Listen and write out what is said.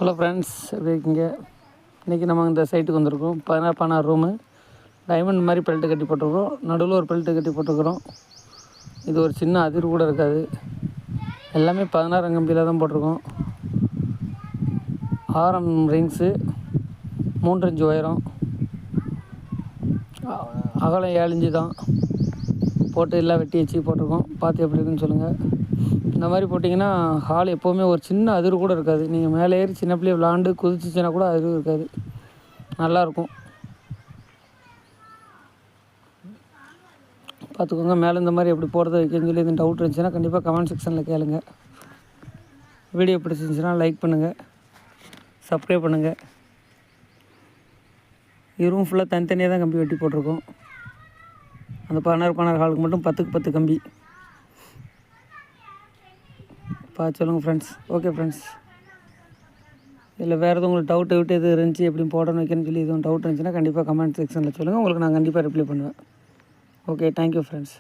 Hello friends, எப்படி இருக்கீங்க? இன்றைக்கி நம்ம இந்த சைட்டுக்கு வந்திருக்கோம். 16 ரூமு டைமண்ட் மாதிரி பெல்ட்டு கட்டி போட்டிருக்கோம். நடுவில் ஒரு பெல்ட்டு கட்டி போட்டிருக்கிறோம். இது ஒரு சின்ன அதிர் கூட இருக்காது. எல்லாமே 16 கம்பியில் தான் போட்டிருக்கோம். ஆரம் ரிங்ஸு 3 இன்ச்சு உயரம், அகலம் 7 இன்ச்சு தான் போட்டு எல்லாம் வெட்டி வச்சு போட்டிருக்கோம். பார்த்து எப்படி இருக்குன்னு சொல்லுங்கள். இந்த மாதிரி போட்டிங்கன்னா ஹால் எப்போவுமே ஒரு சின்ன அதிர் கூட இருக்காது. நீங்கள் மேலே ஏறி சின்ன பிள்ளைய விளாண்டு குதிச்சிச்சின்னா கூட அதிர் இருக்காது. நல்லாயிருக்கும். பார்த்துக்கோங்க. மேலே இந்த மாதிரி எப்படி போடுறது வைக்கன்னு சொல்லி எதுவும் டவுட் இருந்துச்சுன்னா கண்டிப்பாக கமெண்ட் செக்ஷனில் கேளுங்க. வீடியோ பிடிச்சிருந்துச்சுன்னா லைக் பண்ணுங்கள், சப்ஸ்கிரைப் பண்ணுங்கள். இது ரூம் ஃபுல்லாக தனித்தனியாக தான் கம்பி வெட்டி போட்டிருக்கோம். அந்த 16 ஹாலுக்கு மட்டும் 10க்கு 10 கம்பி. சொல்லுங்கள் ஃப்ரெண்ட்ஸ். ஓகே ஃப்ரெண்ட்ஸ், இல்லை வேறு எதுவும் உங்களுக்கு டவுட் எது இருந்துச்சு எப்படி போடணும் வைக்கணும்னு சொல்லி எதுவும் டவுட் இருந்துச்சுன்னா கண்டிப்பாக கமெண்ட் செக்ஷனில் சொல்லுங்கள். உங்களுக்கு நான் கண்டிப்பாக ரிப்ளை பண்ணுவேன். Okay, thank you friends.